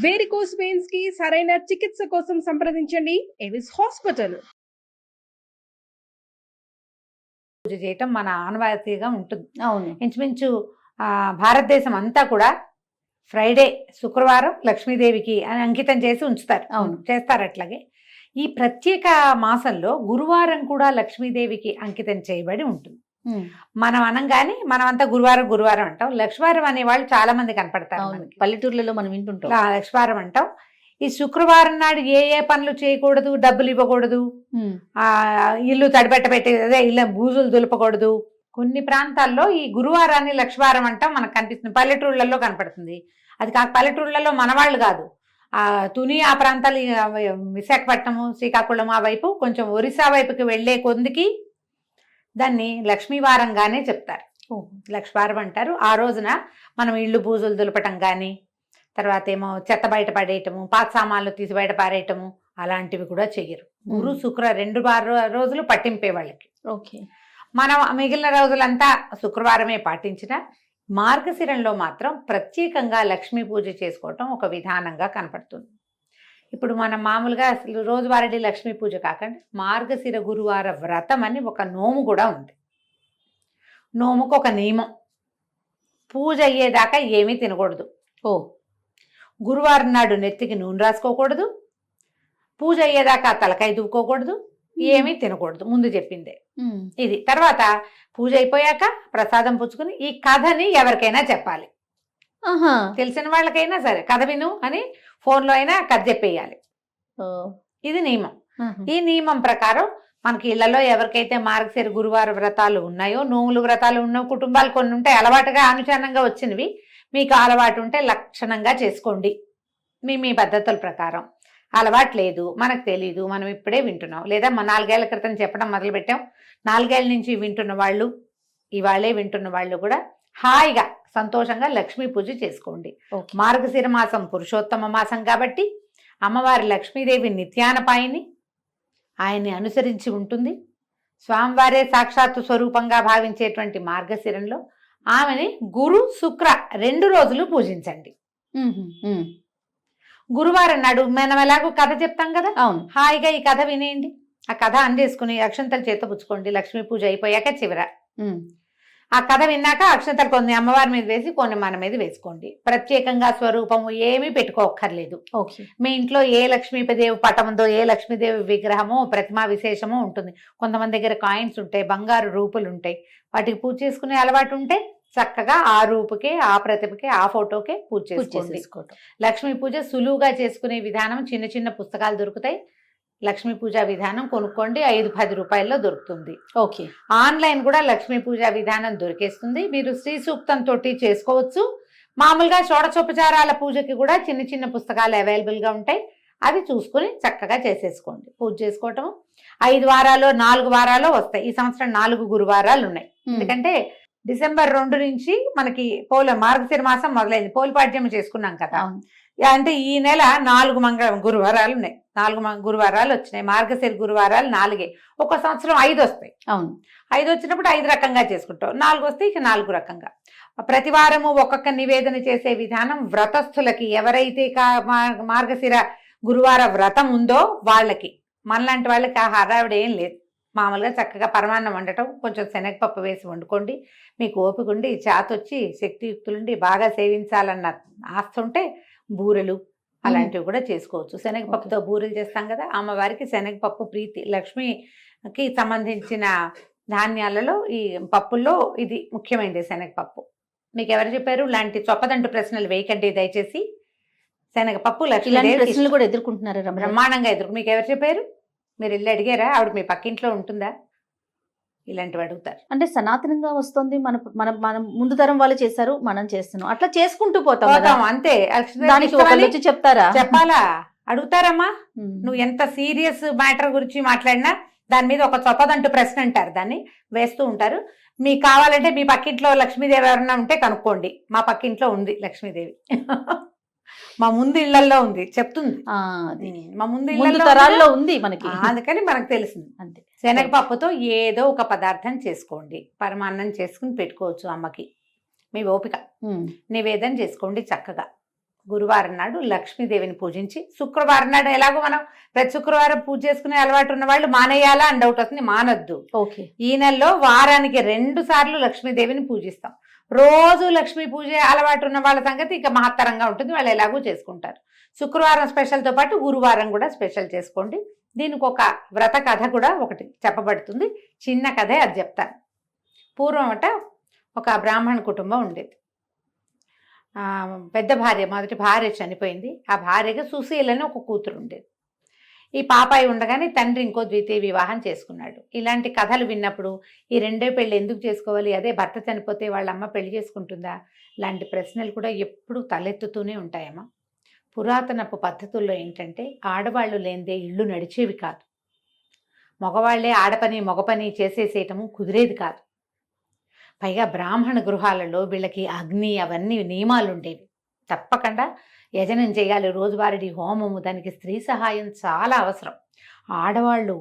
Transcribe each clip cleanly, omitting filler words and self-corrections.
Varicose veins కి సరైన చికిత్స కోసం సంప్రదించండి ఎవిస్ హాస్పిటల్. పూజ చేయటం మన ఆనవాయితీగా ఉంటుంది. అవును. ఇంచుమించు భారతదేశం అంతా కూడా ఫ్రైడే శుక్రవారం లక్ష్మీదేవికి అని అంకితం చేసి ఉంచుతారు. అవును. చేస్తారు. అట్లాగే ఈ ప్రత్యేక మాసంలో గురువారం కూడా లక్ష్మీదేవికి అంకితం చేయబడి ఉంటుంది. మనం అనంగానే మనమంతా గురువారం గురువారం అంటాం. లక్ష్మీవారం అనే వాళ్ళు చాలా మంది కనపడతారు. పల్లెటూర్లలో మనం వింటుంటాం లక్ష్మీవారం అంటాం. ఈ శుక్రవారం నాడు ఏ ఏ పనులు చేయకూడదు, డబ్బులు ఇవ్వకూడదు, ఇల్లు తడిపెట్టబెట్టి అదే ఇల్లు బూజులు దులపకూడదు. కొన్ని ప్రాంతాల్లో ఈ గురువారాన్ని లక్ష్మీవారం అంటాం. మనకు కనిపిస్తుంది, పల్లెటూళ్ళల్లో కనపడుతుంది. అది కాక పల్లెటూళ్ళల్లో మనవాళ్ళు కాదు, తుని ఆ ప్రాంతాలు, విశాఖపట్నము, శ్రీకాకుళం ఆ వైపు, కొంచెం ఒరిస్సా వైపుకి వెళ్లే కొందికి దాన్ని లక్ష్మీవారంగానే చెప్తారు. లక్ష్మీవారం అంటారు. ఆ రోజున మనం ఇళ్ళు బూజులు దులపటం కానీ, తర్వాత ఏమో చెత్త బయట పడేయటము, పాత సామాన్లు తీసి బయట పారేయటము అలాంటివి కూడా చెయ్యరు. గురు శుక్ర 2 రోజులు పట్టింపే వాళ్ళకి. ఓకే. మనం మిగిలిన రోజులంతా శుక్రవారమే పాటించిన మార్గశిరంలో మాత్రం ప్రత్యేకంగా లక్ష్మీ పూజ చేసుకోవటం ఒక విధానంగా కనపడుతుంది. ఇప్పుడు మనం మామూలుగా అసలు రోజువారీ లక్ష్మీ పూజ కాకుండా మార్గశిర గురువార వ్రతం అని ఒక నోము కూడా ఉంది. నోముకు ఒక నియమం, పూజ అయ్యేదాకా ఏమీ తినకూడదు. గురువారం నాడు నెత్తికి నూనె రాసుకోకూడదు, పూజ అయ్యేదాకా తలకాయ దువ్వుకోకూడదు, ఏమీ తినకూడదు. ముందు చెప్పిందే ఇది. తర్వాత పూజ అయిపోయాక ప్రసాదం పుచ్చుకుని ఈ కథని ఎవరికైనా చెప్పాలి. తెలిసిన వాళ్ళకైనా సరే కథ విను అని ఫోన్లో అయినా కథ చెప్పేయాలి. ఇది నియమం. ఈ నియమం ప్రకారం మనకి ఇళ్లలో ఎవరికైతే మార్గశిర గురువార వ్రతాలు ఉన్నాయో, నోములు వ్రతాలు ఉన్న కుటుంబాలు కొన్ని ఉంటాయి, అలవాటుగా అనుచరణంగా వచ్చినవి. మీకు అలవాటు ఉంటే లక్షణంగా చేసుకోండి మీ పద్ధతుల ప్రకారం. అలవాటు లేదు, మనకు తెలీదు, మనం ఇప్పుడే వింటున్నాం, లేదా 4 ఏళ్ల క్రితం చెప్పడం మొదలుపెట్టాం, 4 ఏళ్ల నుంచి వింటున్న వాళ్ళు, ఇవాళే వింటున్న వాళ్ళు కూడా హాయిగా సంతోషంగా లక్ష్మీ పూజ చేసుకోండి. మార్గశిర మాసం పురుషోత్తమ మాసం కాబట్టి అమ్మవారి లక్ష్మీదేవి నిత్యానపాయిని, ఆయన్ని అనుసరించి ఉంటుంది. స్వామివారే సాక్షాత్తు స్వరూపంగా భావించేటువంటి మార్గశిరంలో ఆమెని గురు శుక్ర 2 రోజులు పూజించండి. గురువారం నాడు మనం ఎలాగో కథ చెప్తాం కదా, అవును, హాయిగా ఈ కథ వినేయండి. ఆ కథ అందేసుకుని అక్షంతలు చేత పుచ్చుకోండి. లక్ష్మీ పూజ అయిపోయాక చివర ఆ కథ విన్నాక అక్షంతలు కొన్ని అమ్మవారి మీద వేసి కొన్ని మన మీద వేసుకోండి. ప్రత్యేకంగా స్వరూపము ఏమీ పెట్టుకోక్కర్లేదు. మీ ఇంట్లో ఏ లక్ష్మీదేవి పటం ఉందో, ఏ లక్ష్మీదేవి విగ్రహమో ప్రతిమా విశేషమో ఉంటుంది. కొంతమంది దగ్గర కాయిన్స్ ఉంటాయి, బంగారు రూపులు ఉంటాయి, వాటికి పూజ చేసుకునే అలవాటు ఉంటే చక్కగా ఆ రూపుకే, ఆ ప్రతిభకే, ఆ ఫోటోకే పూజ చేసుకోండి. లక్ష్మీ పూజ సులువుగా చేసుకునే విధానం చిన్న చిన్న పుస్తకాలు దొరుకుతాయి. లక్ష్మీ పూజా విధానం కొనుక్కోండి, 5-10 రూపాయల్లో దొరుకుతుంది. ఓకే. ఆన్లైన్ కూడా లక్ష్మీ పూజా విధానం దొరికేస్తుంది. మీరు శ్రీ సూక్తం తోటి చేసుకోవచ్చు. మామూలుగా షోడశోపచారాల పూజకి కూడా చిన్న చిన్న పుస్తకాలు అవైలబుల్గా ఉంటాయి. అవి చూసుకుని చక్కగా చేసేసుకోండి. పూజ చేసుకోవటం 5 వారాలు 4 వారాలు వస్తాయి. ఈ సంవత్సరం 4 గురువారాలు ఉన్నాయి. ఎందుకంటే డిసెంబర్ 2 నుంచి మనకి మార్గశిర మాసం మొదలైంది. పోలిపాడ్యం చేసుకున్నాం కదా, అంటే ఈ నెల 4 గురువారాలు ఉన్నాయి. 4 గురువారాలు వచ్చినాయి. మార్గశిర గురువారాలు 4. ఒక సంవత్సరం 5 వస్తాయి. అవును, 5 వచ్చినప్పుడు 5 రకంగా చేసుకుంటాం. 4 వస్తే ఇక 4 రకంగా. ప్రతి వారము ఒక్కొక్క నివేదన చేసే విధానం వ్రతస్థులకి, ఎవరైతే మార్గశిర గురువార వ్రతం ఉందో వాళ్ళకి. మనలాంటి వాళ్ళకి ఆ హడావిడి ఏం లేదు. మామూలుగా చక్కగా పరమాన్నం వండటం, కొంచెం శనగపప్పు వేసి వండుకోండి. మీకు ఓపిక ఉండి, చేతొచ్చి, శక్తియుక్తులుండి బాగా సేవించాలన్న ఆస్తి ఉంటే బూరెలు అలాంటివి కూడా చేసుకోవచ్చు. శనగపప్పుతో బూరెలు చేస్తాం కదా, అమ్మవారికి శనగపప్పు ప్రీతి. లక్ష్మికి సంబంధించిన ధాన్యాలలో ఈ పప్పుల్లో ఇది ముఖ్యమైనది శనగపప్పు. మీకు ఎవరు చెప్పారు? లాంటి చొప్పదంటు ప్రశ్నలు వేయకండి దయచేసి. శనగపప్పు లక్ష్మీ ప్రశ్నలు కూడా ఎదుర్కొంటున్నారు, బ్రహ్మాండంగా మీకు ఎవరు చెప్పారు? మీరు వెళ్ళి అడిగారా? ఆవిడ మీ పక్కింట్లో ఉంటుందా? ఇలాంటివి అడుగుతారు. అంటే సనాతనంగా వస్తుంది, మన ముందు తరం వాళ్ళు చేశారు, మనం చేస్తున్నాం, అట్లా చేసుకుంటూ పోతాం అంతే. దానికి చెప్తారా? చెప్పాలా? అడుగుతారమ్మా. నువ్వు ఎంత సీరియస్ మ్యాటర్ గురించి మాట్లాడినా దాని మీద ఒక చొప్పదంటూ ప్రశ్న అంటారు, దాన్ని వేస్తూ ఉంటారు. మీకు కావాలంటే మీ పక్కింట్లో లక్ష్మీదేవి ఎవరన్నా ఉంటే కనుక్కోండి. మా పక్కింట్లో ఉంది లక్ష్మీదేవి. మా ముందు ఇళ్లలో ఉంది, చెప్తుంది. మా ముందు తరాల్లో ఉంది మనకి, అందుకని మనకు తెలిసింది. అంతే. శనగపప్పుతో ఏదో ఒక పదార్థం చేసుకోండి. పరమాన్నం చేసుకుని పెట్టుకోవచ్చు అమ్మకి, మీ ఓపిక. నివేదన చేసుకోండి చక్కగా. గురువారం నాడు లక్ష్మీదేవిని పూజించి, శుక్రవారం నాడు ఎలాగో మనం ప్రతి శుక్రవారం పూజ చేసుకునే అలవాటు ఉన్న వాళ్ళు మానేయాలా అని డౌట్ వస్తుంది, మానొద్దు. ఓకే. ఈ నెలలో వారానికి 2 సార్లు లక్ష్మీదేవిని పూజిస్తాం. రోజు లక్ష్మీ పూజ అలవాటు ఉన్న వాళ్ళ సంగతి ఇక మహత్తరంగా ఉంటుంది, వాళ్ళు ఎలాగూ చేసుకుంటారు. శుక్రవారం స్పెషల్తో పాటు గురువారం కూడా స్పెషల్ చేసుకోండి. దీనికి ఒక వ్రత కథ కూడా ఒకటి చెప్పబడుతుంది, చిన్న కథే, అది చెప్తాను. పూర్వం ఒక బ్రాహ్మణ కుటుంబం ఉండేది. పెద్ద భార్య, మొదటి భార్య చనిపోయింది. ఆ భార్యగా సుశీలని ఒక కూతురు ఉండేది. ఈ పాపాయి ఉండగానే తండ్రి ఇంకో ద్వితీయ వివాహం చేసుకున్నాడు. ఇలాంటి కథలు విన్నప్పుడు ఈ రెండో పెళ్ళి ఎందుకు చేసుకోవాలి, అదే భర్త చనిపోతే వాళ్ళ అమ్మ పెళ్లి చేసుకుంటుందా, ఇలాంటి ప్రశ్నలు కూడా ఎప్పుడూ తలెత్తుతూనే ఉంటాయమ్మా. పురాతనపు పద్ధతుల్లో ఏంటంటే ఆడవాళ్ళు లేనిదే ఇళ్ళు నడిచేవి కాదు, మగవాళ్లే ఆడపని మగ పని చేసేసేయటము కుదిరేది కాదు. పైగా బ్రాహ్మణ గృహాలలో వీళ్ళకి అగ్ని అవన్నీ నియమాలు ఉండేవి, తప్పకుండా యజనం చేయాలి, రోజువారీ హోమము, దానికి స్త్రీ సహాయం చాలా అవసరం. ఆడవాళ్ళు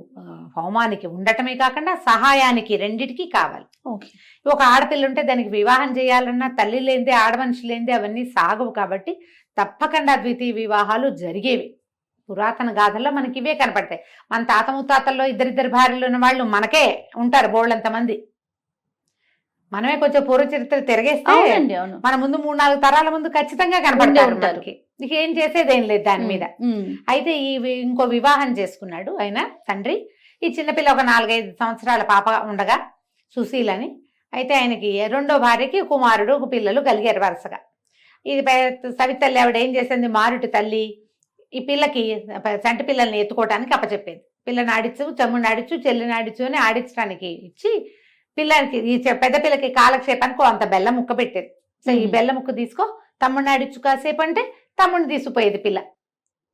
హోమానికి ఉండటమే కాకుండా సహాయానికి రెండిటికి కావాలి. ఓకే. ఒక ఆడపిల్ల ఉంటే దానికి వివాహం చేయాలన్నా తల్లి లేనిదే ఆడమనిషి లేనిదే అవన్నీ సాగవు. కాబట్టి తప్పకుండా ద్వితీయ వివాహాలు జరిగేవి. పురాతన గాథల్లో మనకి ఇవే కనపడతాయి. మన తాత ముత్తాతల్లో ఇద్దరిద్దరు భార్యలు ఉన్న వాళ్ళు మనకే ఉంటారు బోళ్ళంతమంది. మనమే కొంచెం పూర్వ చరిత్ర తిరగేస్తే మన ముందు 3-4 తరాల ముందు ఖచ్చితంగా కనపడతారు మనకి. ఇక ఏం చేసేదేం లేదు దాని మీద. అయితే ఇంకో వివాహం చేసుకున్నాడు ఆయన తండ్రి. ఈ చిన్నపిల్ల ఒక 4-5 సంవత్సరాల పాప ఉండగా సుశీలని. అయితే ఆయనకి రెండో భార్యకి కుమారుడు పిల్లలు కలిగారు వరుసగా. ఇది సవితల్లి ఆవిడ ఏం చేసింది, మారుటి తల్లి ఈ పిల్లకి చంటి పిల్లల్ని ఎత్తుకోవటానికి అప్పచెప్పేది. పిల్లని ఆడిచ్చు, తమ్ముడిని ఆడిచ్చు, చెల్లిని ఆడిచ్చు అని ఆడించడానికి ఇచ్చి పిల్లలకి ఈ పెద్ద పిల్లకి కాలక్షేపానికి అంత బెల్లం ముక్క పెట్టేది. సో ఈ బెల్లం ముక్క తీసుకో, తమ్ముడిని ఆడిచ్చు కాసేపు అంటే తమ్ముడిని తీసుకుపోయేది పిల్ల.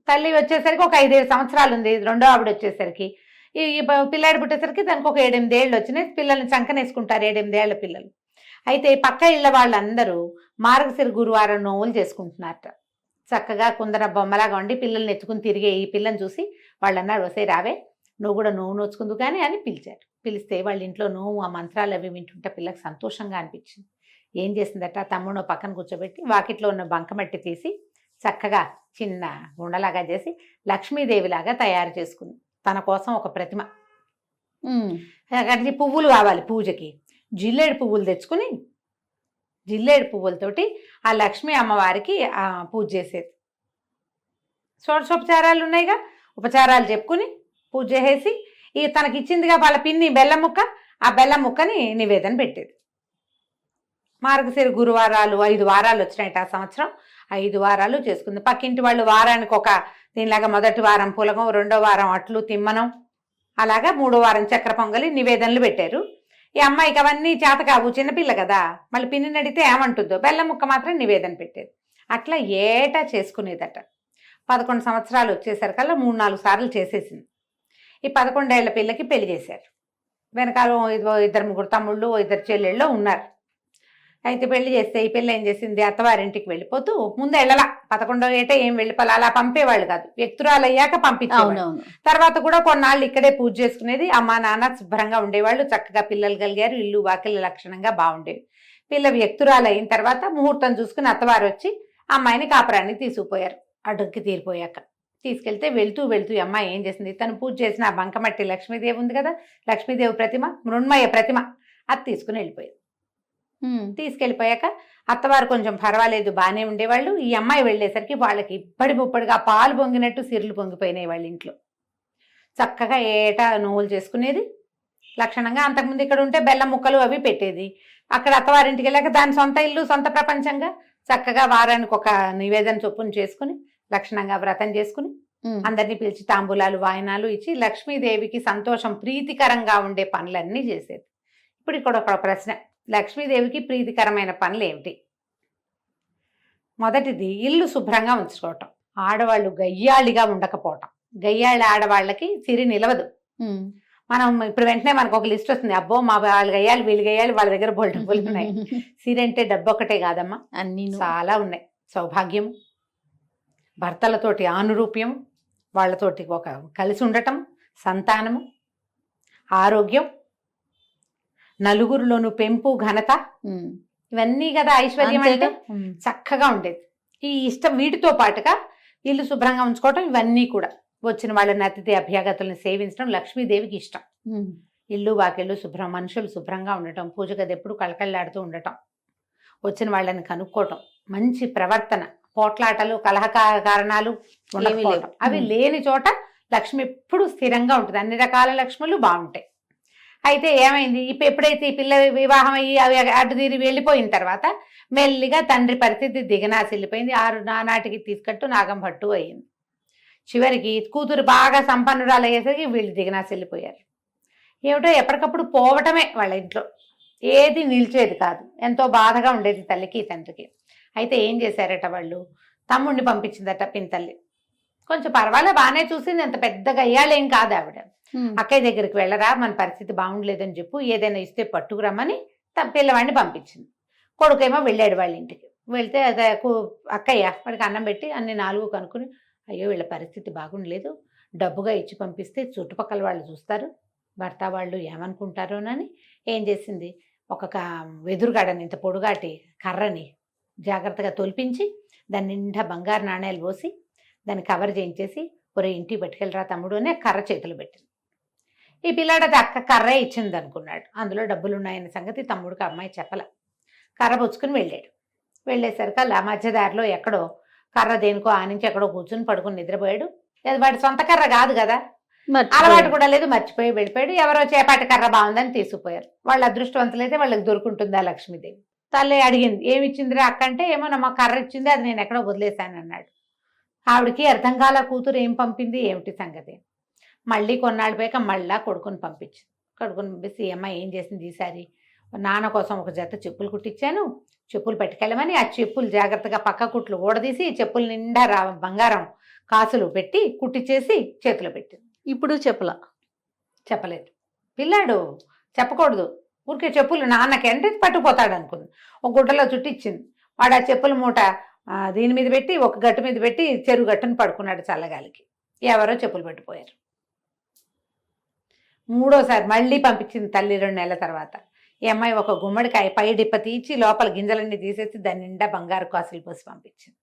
తల్లి వచ్చేసరికి ఒక 5-7 సంవత్సరాలు ఉంది. రెండో ఆవిడ వచ్చేసరికి ఈ పిల్లాడి పుట్టేసరికి దానికి ఒక 7-8 ఏళ్ళు వచ్చినాయి. పిల్లల్ని చంకనేసుకుంటారు 7-8 ఏళ్ల పిల్లలు. అయితే పక్క ఇళ్ల వాళ్ళందరూ మార్గశిర గురువారం నోవులు చేసుకుంటున్నారట. చక్కగా కుందర బొమ్మలాగా ఉండి పిల్లల్ని ఎత్తుకుని తిరిగే ఈ పిల్లని చూసి వాళ్ళు అన్నారు, వసే రావే నువ్వు కూడా నోవు నోచుకుందు కానీ అని పిలిచారు. పిలిస్తే వాళ్ళ ఇంట్లో నోవు ఆ మంత్రాలు అవి వింటుంటే పిల్లకి సంతోషంగా అనిపించింది. ఏం చేసిందట, తమ్ముడు పక్కన కూర్చోబెట్టి వాకిట్లో ఉన్న బంకమట్టి తీసి చక్కగా చిన్న గుండలాగా చేసి లక్ష్మీదేవిలాగా తయారు చేసుకుంది. తన కోసం ఒక ప్రతిమ. అక్కడికి పువ్వులు కావాలి పూజకి, జిల్లేడు పువ్వులు తెచ్చుకుని జిల్లేడు పువ్వులతోటి ఆ లక్ష్మీ అమ్మవారికి పూజ చేసేది. షోడశోపచారాలు ఉన్నాయిగా, ఉపచారాలు చెప్పుకుని పూజ చేసి తనకి ఇచ్చిందిగా వాళ్ళ పిన్ని బెల్లం ముక్క, ఆ బెల్లం ముక్కని నివేదన పెట్టేది. మార్గశిర గురువారాలు 5 వారాలు వచ్చినాయి ఆ సంవత్సరం. 5 వారాలు చేసుకుంది. పక్కింటి వాళ్ళు వారానికి ఒక దీనిలాగా మొదటి వారం పులగం, రెండో వారం అట్లు తిమ్మనం, అలాగా 3వ వారం చక్కెర పొంగలి నివేదనలు పెట్టారు. ఈ అమ్మాయికి అవన్నీ చేత కావు, చిన్నపిల్ల కదా, మళ్ళీ పిన్నిని అడిగితే ఏమంటుందో, బెల్లం ముక్క మాత్రం నివేదన పెట్టేది. అట్లా ఏటా చేసుకునేదట. 11 సంవత్సరాలు వచ్చేసరికల్లా 3-4 సార్లు చేసేసింది. ఈ 11 ఏళ్ల పిల్లకి పెళ్లి చేశారు. వెనకాల 2-3 తమ్ముళ్ళు 2 చెల్లెళ్ళు ఉన్నారు. అయితే పెళ్లి చేస్తే ఈ పిల్ల ఏం చేసింది, అత్తవారింటికి వెళ్ళిపోతూ ముందు వెళ్ళలా, 11వ ఏట ఏం వెళ్ళిపోలే, అలా పంపేవాళ్ళు కాదు, వ్యక్తురాలు అయ్యాక పంపించేవాళ్ళు. తర్వాత కూడా కొన్నాళ్ళు ఇక్కడే పూజ చేసుకునేది. అమ్మ నాన్న శుభ్రంగా ఉండేవాళ్ళు, చక్కగా పిల్లలు కలిగారు, ఇల్లు వాకిళ్ళు లక్షణంగా బాగుండేవి. పిల్ల వ్యక్తురాలు అయిన తర్వాత ముహూర్తం చూసుకుని అత్తవారు వచ్చి అమ్మాయిని కాపురాన్ని తీసుకుపోయారు. అడ్డుకి తీరిపోయాక తీసుకెళ్తే వెళ్తూ ఈ అమ్మాయి ఏం చేసింది, తను పూజ చేసిన ఆ బంకమట్టి లక్ష్మీదేవి ఉంది కదా, లక్ష్మీదేవి ప్రతిమ, మృణ్మయ ప్రతిమ, అది తీసుకుని వెళ్ళిపోయారు. తీసుకెళ్ళిపోయాక అత్తవారు కొంచెం పర్వాలేదు బాగానే ఉండేవాళ్ళు. ఈ అమ్మాయి వెళ్ళేసరికి వాళ్ళకి ఇప్పటి ముప్పటిగా పాలు పొంగినట్టు సిరులు పొంగిపోయినాయి వాళ్ళ ఇంట్లో. చక్కగా ఏటా నోవులు చేసుకునేది లక్షణంగా. అంతకుముందు ఇక్కడ ఉంటే బెల్లం ముక్కలు అవి పెట్టేది. అక్కడ అత్తవారింటికి వెళ్ళాక దాని సొంత ఇల్లు, సొంత ప్రపంచంగా చక్కగా వారానికి ఒక నివేదన చొప్పున చేసుకుని లక్షణంగా వ్రతం చేసుకుని అందరినీ పిలిచి తాంబూలాలు వాయనాలు ఇచ్చి లక్ష్మీదేవికి సంతోషం ప్రీతికరంగా ఉండే పనులన్నీ చేసేది. ఇప్పుడు ఇక్కడ ఒక ప్రశ్న, లక్ష్మీదేవికి ప్రీతికరమైన పనులు ఏమిటి? మొదటిది ఇల్లు శుభ్రంగా ఉంచుకోవటం, ఆడవాళ్ళు గయ్యాళిగా ఉండకపోవటం. గయ్యాళి ఆడవాళ్ళకి సిరి నిలవదు. మనం ఇప్పుడు వెంటనే మనకు ఒక లిస్ట్ వస్తుంది, అబ్బో మా వాళ్ళు గయ్యాలి వీళ్ళు గయ్యాలి, వాళ్ళ దగ్గర బోల్డ్ డబ్బులు ఉన్నాయి. సిరి అంటే డబ్బు ఒకటే కాదమ్మా, అన్ని చాలా ఉన్నాయి. సౌభాగ్యం, భర్తలతోటి ఆనురూప్యం, వాళ్ళతోటి ఒక కలిసి ఉండటం, సంతానము, ఆరోగ్యం, నలుగురిలోను పెంపు, ఘనత, ఇవన్నీ కదా ఐశ్వర్యం అంటే. చక్కగా ఉండేది. ఈ ఇష్టం వీటితో పాటుగా ఇల్లు శుభ్రంగా ఉంచుకోవటం, ఇవన్నీ కూడా వచ్చిన వాళ్ళని అతిథి అభ్యాగతులను సేవించడం లక్ష్మీదేవికి ఇష్టం. ఇల్లు వాకిళ్ళు శుభ్రం, మనుషులు శుభ్రంగా ఉండటం, పూజ గది ఎప్పుడు కళకళలాడుతూ ఉండటం, వచ్చిన వాళ్ళని కనుక్కోవటం, మంచి ప్రవర్తన, పోట్లాటలు కలహ కారణాలు ఉండకపోవటం, అవి లేని చోట లక్ష్మి ఎప్పుడు స్థిరంగా ఉంటుంది. అన్ని రకాల లక్ష్ములు బాగుంటాయి. అయితే ఏమైంది, ఇప్పుడు ఎప్పుడైతే ఈ పిల్ల వివాహం అయ్యి అవి అటు తీరి వెళ్ళిపోయిన తర్వాత మెల్లిగా తండ్రి పరిస్థితి దిగనాసిల్లిపోయింది. నానాటికి తీసుకట్టు నాగం భట్టు అయింది. చివరికి కూతురు బాగా సంపన్నురాలు అయ్యేసరికి వీళ్ళు దిగనాసిల్లిపోయారు. ఏమిటో ఎప్పటికప్పుడు పోవటమే వాళ్ళ ఇంట్లో, ఏది నిలిచేది కాదు. ఎంతో బాధగా ఉండేది తల్లికి తండ్రికి. అయితే ఏం చేశారట వాళ్ళు, తమ్ముడిని పంపించిందట పినతల్లి. కొంచెం పర్వాలే, బాగానే చూసింది, అంత పెద్దగా అయ్యాలేం కాదు ఆవిడ. అక్కయ్య దగ్గరికి వెళ్ళరా, మన పరిస్థితి బాగుండలేదని చెప్పు, ఏదైనా ఇస్తే పట్టుకురమ్మని పిల్లవాడిని పంపించింది. కొడుకేమో వెళ్ళాడు వాళ్ళ ఇంటికి. వెళ్తే అదే అక్కయ్య వాడికి అన్నం పెట్టి అన్ని 4 కనుక్కుని, అయ్యో వీళ్ళ పరిస్థితి బాగుండలేదు, డబ్బుగా ఇచ్చి పంపిస్తే చుట్టుపక్కల వాళ్ళు చూస్తారు, భర్త వాళ్ళు ఏమనుకుంటారోనని ఏం చేసింది, ఒక వెదురుగాడని ఇంత పొడుగాటి కర్రని జాగ్రత్తగా తొలిపించి దాని నిండా బంగారు నాణేలు పోసి దాన్ని కవర్ చేయించేసి, ఒరే ఇంటికి పట్టుకెళ్ళరా తమ్ముడు అని కర్ర చేతులు పెట్టింది. ఈ పిల్లాడు అది అక్క కర్రే ఇచ్చింది అనుకున్నాడు. అందులో డబ్బులు ఉన్నాయన్న సంగతి తమ్ముడికి అమ్మాయి చెప్పల. కర్ర పుచ్చుకుని వెళ్ళాడు. వెళ్ళేసరికి అలా మధ్యదారిలో ఎక్కడో కర్ర దేనికో ఆనించి ఎక్కడో కూర్చుని పడుకుని నిద్రపోయాడు. అది వాడి సొంత కర్ర కాదు కదా, అలవాటు కూడా లేదు, మర్చిపోయి వెళ్ళిపోయాడు. ఎవరో చేపాటి కర్ర బాగుందని తీసుకుపోయారు. వాళ్ళు అదృష్టవంతులైతే వాళ్ళకి దొరుకుంటుందా లక్ష్మీదేవి. తల్లి అడిగింది, ఏమి ఇచ్చిందిరా అక్క అంటే, ఏమో నమ్మ కర్ర ఇచ్చింది, అది నేను ఎక్కడో వదిలేశాను అన్నాడు. ఆవిడకి అర్థం కాల, కూతురు ఏం పంపింది ఏమిటి సంగతి. మళ్ళీ కొన్నాళ్ళు పోయాక మళ్ళా కొడుకుని పంపించింది. కొడుకుని పంపిస్తే ఈ అమ్మాయి ఏం చేసింది, ఈసారి నాన్న కోసం ఒక జత చెప్పులు కుట్టించాను, చెప్పులు పట్టుకెళ్ళమని ఆ చెప్పులు జాగ్రత్తగా పక్క కుట్లు ఊడదీసి చెప్పులు నిండా బంగారం కాసులు పెట్టి కుట్టించేసి చేతిలో పెట్టింది. ఇప్పుడు చెప్పలేదు. పిల్లాడు చెప్పకూడదు, ఊరికే చెప్పులు నాన్నకి అంటే పట్టుకుపోతాడు అనుకుంది. ఒక గుడ్డలో చుట్టిచ్చింది. వాడు ఆ చెప్పుల మూట దీని మీద పెట్టి ఒక గట్టు మీద పెట్టి చెరువు గట్టును పడుకున్నాడు చల్లగాలికి. ఎవరో చెప్పులు పెట్టిపోయారు. 3వసారి మళ్ళీ పంపించింది తల్లి 2 నెలల తర్వాత. ఈ అమ్మాయి ఒక గుమ్మడికాయ పై డిప్ప తీసి లోపల గింజలన్నీ తీసేసి దాని నిండా బంగారు కాసులు పోసి పంపించింది.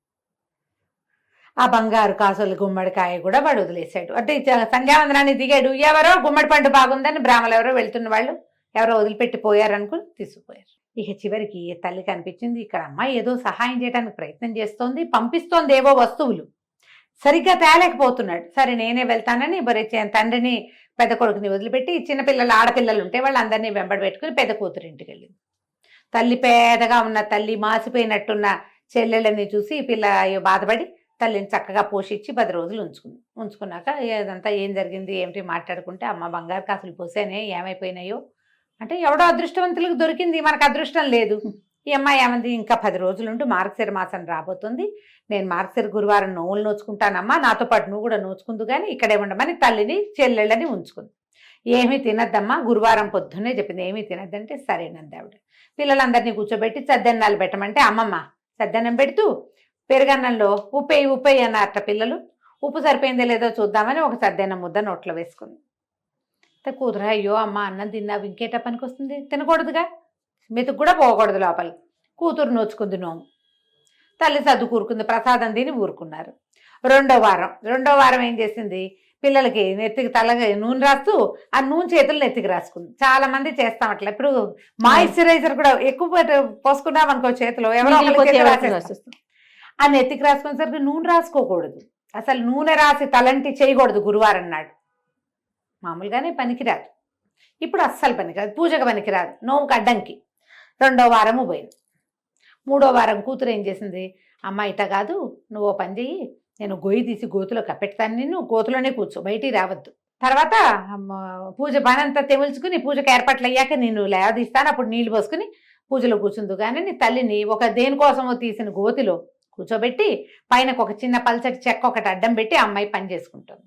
ఆ బంగారు కాసులు గుమ్మడికాయ కూడా వాడు వదిలేశాడు. అంటే సంధ్యావందనాన్ని దిగాడు. ఎవరో గుమ్మడి పండు బాగుందని బ్రాహ్మలు ఎవరో వెళ్తున్న వాళ్ళు ఎవరో వదిలిపెట్టి పోయారనుకుని తీసుకుపోయారు. ఇక చివరికి తల్లికి అనిపించింది, ఇక్కడ అమ్మాయి ఏదో సహాయం చేయడానికి ప్రయత్నం చేస్తోంది, పంపిస్తోంది ఏవో వస్తువులు, సరిగ్గా తేలేకపోతున్నాడు. సరే నేనే వెళ్తానని తండ్రిని పెద్ద కొడుకుని వదిలిపెట్టి చిన్నపిల్లలు ఆడపిల్లలు ఉంటే వాళ్ళందరినీ వెంబడి పెట్టుకుని పెద్ద కూతురు ఇంటికి వెళ్ళింది. తల్లి పేదగా ఉన్న తల్లి మాసిపోయినట్టున్న చెల్లెళ్ళని చూసి పిల్ల బాధపడి తల్లిని చక్కగా పోషించి 10 రోజులు ఉంచుకున్నాక ఇదంతా ఏం జరిగింది ఏమిటి మాట్లాడుకుంటే, అమ్మ బంగారు కాసులు పోసానే ఏమైపోయినాయో అంటే, ఎవడో అదృష్టవంతులకు దొరికింది, మనకు అదృష్టం లేదు. ఈ అమ్మాయి ఏమంది, ఇంకా 10 రోజులుంటూ మార్గశిర మాసం రాబోతుంది, నేను మార్గశిర గురువారం నోవులు నోచుకుంటానమ్మా, నాతో పాటు నువ్వు కూడా నోచుకుందు కానీ ఇక్కడే ఉండమని తల్లిని చెల్లెళ్ళని ఉంచుకుంది. ఏమీ తినద్దమ్మా, గురువారం పొద్దున్నే చెప్పింది, ఏమీ తినద్దంటే సరేనంది ఆవిడ. పిల్లలందరినీ కూర్చోబెట్టి సద్దెన్నాలు పెట్టమంటే అమ్మమ్మ సద్దన్నం పెడుతూ పెరుగన్నంలో ఉప్పేయి అన్నారట పిల్లలు. ఉప్పు సరిపోయిందో లేదో చూద్దామని ఒక సద్దెన్నం ముద్ద నోట్లో వేసుకుంది. కూతురు, అయ్యో అమ్మ అన్నం తిన్నావు ఇంకేట పనికి వస్తుంది, తినకూడదుగా, మెతుకు కూడా పోకూడదు లోపల. కూతురు నోచుకుంది నోము. తల్లి సర్దు కూరుకుంది, ప్రసాదం తిని ఊరుకున్నారు. రెండో వారం ఏం చేసింది, పిల్లలకి నెత్తికి తలగా నూనె రాస్తూ ఆ నూనె చేతులు నెత్తికి రాసుకుంది. చాలా మంది చేస్తాం అట్లా. ఇప్పుడు మాయిశ్చరైజర్ కూడా ఎక్కువ పోసుకున్నాం అనుకో చేతిలో, ఎవరో రాసేస్తాం. ఆ నెత్తికి రాసుకునేసరికి నూనె రాసుకోకూడదు, అసలు నూనె రాసి తలంటి చేయకూడదు గురువారం నాడు. మామూలుగానే పనికిరాదు, ఇప్పుడు అస్సలు పనికిరాదు, పూజకు పనికిరాదు, నోముకు అడ్డంకి. 2వ వారము పోయింది. 3వ వారం కూతురు ఏం చేసింది, అమ్మ ఇట కాదు, నువ్వు ఓ పని చెయ్యి, నేను గొయ్యి తీసి గోతులో కప్పెడతాను, నిన్ను గోతులోనే కూర్చో, బయటికి రావద్దు, తర్వాత పూజ పనంతా తెముల్చుకుని పూజకు ఏర్పాట్లు అయ్యాక నేను లేవదీస్తాను, అప్పుడు నీళ్లు పోసుకుని పూజలో కూర్చుందు కానీ నీ తల్లిని ఒక దేనికోసమో తీసిన గోతిలో కూర్చోబెట్టి పైన ఒక చిన్న పల్చటి చెక్క ఒకటి అడ్డం పెట్టి అమ్మాయి పని చేసుకుంటుంది.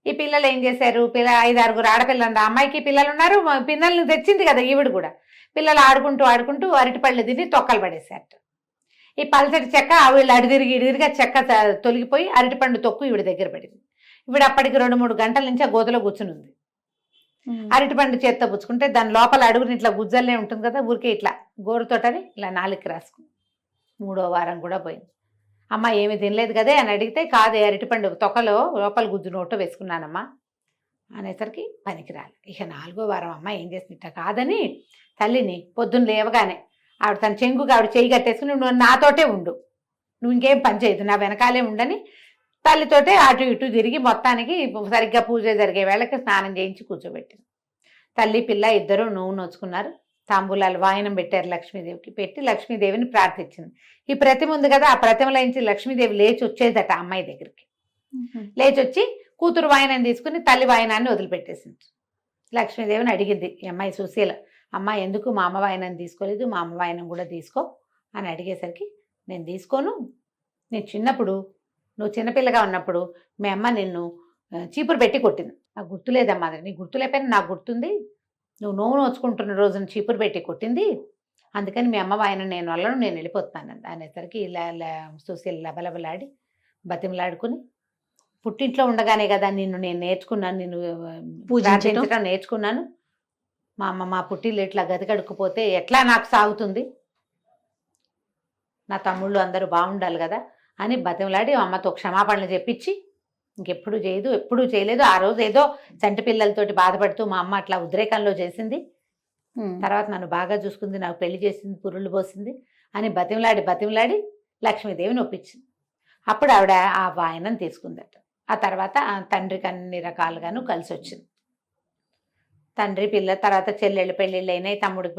ఈ పిల్లలు ఏం చేశారు, 5-6 ఆడపిల్లలు, అమ్మాయికి పిల్లలు ఉన్నారు, పిల్లల్ని తెచ్చింది కదా ఈవిడ కూడా. పిల్లలు ఆడుకుంటూ అరటిపళ్ళు తిని తొక్కలు పడేశారట. ఈ పల్చటి చెక్క వీళ్ళు ఇడిదిరిగా చెక్క తొలగిపోయి అరటిపండు తొక్కు ఈవిడ దగ్గర పడింది. ఈవిడ అప్పటికి 2-3 గంటల నుంచి ఆ గోతులో కూర్చుని ఉంది. అరటిపండు చేత్తో పుచ్చుకుంటే దాని లోపల అడుగుని ఇట్లా గుజ్జల్లే ఉంటుంది కదా, ఊరికే ఇట్లా గోరుతోటని ఇలా 4కి రాసుకుంది. 3వ వారం కూడా పోయింది. అమ్మ ఏమి తినలేదు కదే అని అడిగితే, కాదే అరటిపండు తొక్కలో లోపల గుజ్జు నోట్లో వేసుకున్నానమ్మా అనేసరికి పనికిరాలి. ఇక 4వ వారం అమ్మ ఏం చేసిందిట, కాదని తల్లిని పొద్దున్న లేవగానే ఆవిడ తన చెంగుగా ఆవిడ చేయి కట్టేసుకుని, నువ్వు నాతోటే ఉండు, నువ్వు ఇంకేం పని చేయదు, నా వెనకాలే ఉండని తల్లితోటే అటు ఇటు తిరిగి మొత్తానికి సరిగ్గా పూజ జరిగే వేళకి స్నానం చేయించి కూర్చోబెట్టింది. తల్లి పిల్ల ఇద్దరు నువ్వు నోచుకున్నారు. తాంబూలాలు వాయనం పెట్టారు లక్ష్మీదేవికి. పెట్టి లక్ష్మీదేవిని ప్రార్థించింది. ఈ ప్రతిమ ఉంది కదా, ఆ ప్రతిమలోంచి లక్ష్మీదేవి లేచి వచ్చేదట అమ్మాయి దగ్గరికి. లేచి వచ్చి కూతురు వాయనం తీసుకుని తల్లి వాయనాన్ని వదిలిపెట్టేసింది. లక్ష్మీదేవిని అడిగింది ఈ అమ్మాయి సుశీల, అమ్మ ఎందుకు మా అమ్మ వాయనం తీసుకోలేదు, మా అమ్మ వాయనం కూడా తీసుకో అని అడిగేసరికి, నేను తీసుకోను, నేను చిన్నప్పుడు నువ్వు చిన్నపిల్లగా ఉన్నప్పుడు మీ అమ్మ నిన్ను చీపురు పెట్టి కొట్టింది, నాకు గుర్తులేదమ్మా, అది నీకు గుర్తులేకపోయినా నాకు గుర్తుంది, నువ్వు నోవు నోచుకుంటున్న రోజున చీపురు పెట్టి కొట్టింది, అందుకని మీ అమ్మ వాయన నేను వల్లను, నేను వెళ్ళిపోతున్నాను అనేసరికి ఇలా సుశీల లబలబలాడి బతిమలాడుకుని, పుట్టింట్లో ఉండగానే కదా నిన్ను నేను నేర్చుకున్నాను, నిన్ను పూజించడం నేర్చుకున్నాను, మా అమ్మ మా పుట్టిల్లు ఇట్లా గదికడుక్కుపోతే ఎట్లా నాకు సాగుతుంది, నా తమ్ముళ్ళు అందరూ బాగుండాలి కదా అని బతిమలాడి అమ్మతో క్షమాపణలు చెప్పించి ఇంకెప్పుడు చేయదు, ఎప్పుడూ చేయలేదు. ఆ రోజు ఏదో చంటి పిల్లలతోటి బాధపడుతూ మా అమ్మ అట్లా ఉద్రేకంలో చేసింది, తర్వాత నన్ను బాగా చూసుకుంది, నాకు పెళ్లి చేసింది, పురుళ్ళు పోసింది అని బతిమలాడి లక్ష్మీదేవిని ఒప్పించింది. అప్పుడు ఆవిడ ఆ వాయనం తీసుకుందట. ఆ తర్వాత ఆ తండ్రికి అన్ని రకాలుగాను కలిసి వచ్చింది. తండ్రి పిల్ల తర్వాత చెల్లెళ్ళు పెళ్ళిళ్ళు అయినాయి, తమ్ముడికి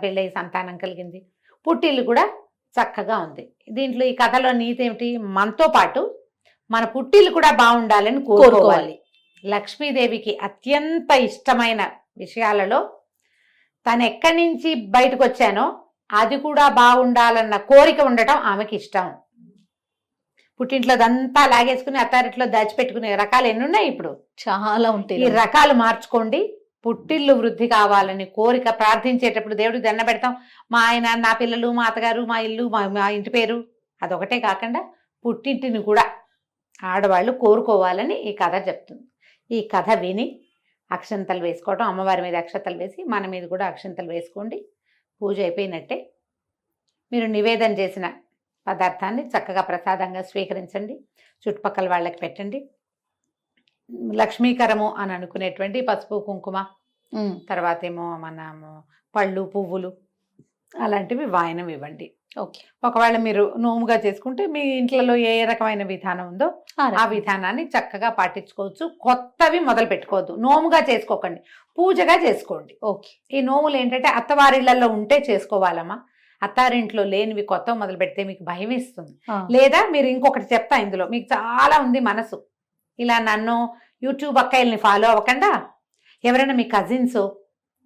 పెళ్ళి సంతానం కలిగింది, పుట్టిల్లు కూడా చక్కగా ఉంది. దీంట్లో ఈ కథలో నీతి ఏమిటి, మనతో పాటు మన పుట్టిల్లు కూడా బాగుండాలని కోరుకోవాలి. లక్ష్మీదేవికి అత్యంత ఇష్టమైన విషయాలలో తను ఎక్కడి నుంచి బయటకు వచ్చానో అది కూడా బాగుండాలన్న కోరిక ఉండటం ఆమెకి ఇష్టం. పుట్టింట్లో అదంతా లాగేసుకుని అత్తారింట్లో దాచిపెట్టుకునే రకాలు ఎన్ని ఉన్నాయి, ఇప్పుడు చాలా ఉంటాయి. ఈ రకాలు మార్చుకోండి. పుట్టిల్లు వృద్ధి కావాలని కోరిక ప్రార్థించేటప్పుడు దేవుడికి దండ పెడతాం, మా ఆయన, నా పిల్లలు, మా అత్తగారు, మా ఇల్లు, మా ఇంటి పేరు, అదొకటే కాకుండా పుట్టింటిని కూడా ఆడవాళ్ళు కోరుకోవాలని ఈ కథ చెప్తుంది. ఈ కథ విని అక్షంతలు వేసుకోవడం, అమ్మవారి మీద అక్షంతలు వేసి మన మీద కూడా అక్షంతలు వేసుకోండి. పూజ అయిపోయినట్టే. మీరు నివేదన చేసిన పదార్థాన్ని చక్కగా ప్రసాదంగా స్వీకరించండి, చుట్టుపక్కల వాళ్ళకి పెట్టండి. లక్ష్మీకరము అని అనుకునేటువంటి పసుపు కుంకుమ, తర్వాత ఏమో మనము పళ్ళు పువ్వులు అలాంటివి వాయనం ఇవ్వండి. ఓకే. ఒకవేళ మీరు నోముగా చేసుకుంటే మీ ఇంట్లో ఏ రకమైన విధానం ఉందో ఆ విధానాన్ని చక్కగా పాటించుకోవచ్చు. కొత్తవి మొదలు పెట్టుకోవద్దు, నోముగా చేసుకోకండి, పూజగా చేసుకోండి. ఓకే. ఈ నోములు ఏంటంటే అత్తవారిళ్లలో ఉంటే చేసుకోవాలమ్మా, అత్తారింట్లో లేనివి కొత్త మొదలు పెడితే మీకు భయం ఇస్తుంది. లేదా మీరు ఇంకొకటి చెప్తా, ఇందులో మీకు చాలా ఉంది మనసు, ఇలా నన్ను యూట్యూబ్ అక్కయ్యల్ని ఫాలో అవ్వకుండా ఎవరైనా మీ కజిన్స్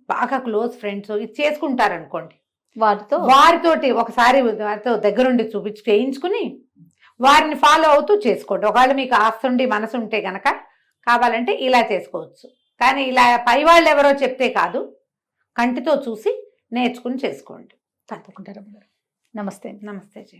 బాగా క్లోజ్ ఫ్రెండ్స్ ఇది చేసుకుంటారనుకోండి, వారితోటి ఒకసారి వారితో దగ్గరుండి చేయించుకుని వారిని ఫాలో అవుతూ చేసుకోండి. ఒకవేళ మీకు ఆస్తుండి మనసు ఉంటే గనక కావాలంటే ఇలా చేసుకోవచ్చు. కానీ ఇలా పై వాళ్ళు ఎవరో చెప్తే కాదు, కంటితో చూసి నేర్చుకుని చేసుకోండి. తప్పకుండా. నమస్తే. నమస్తే జీ.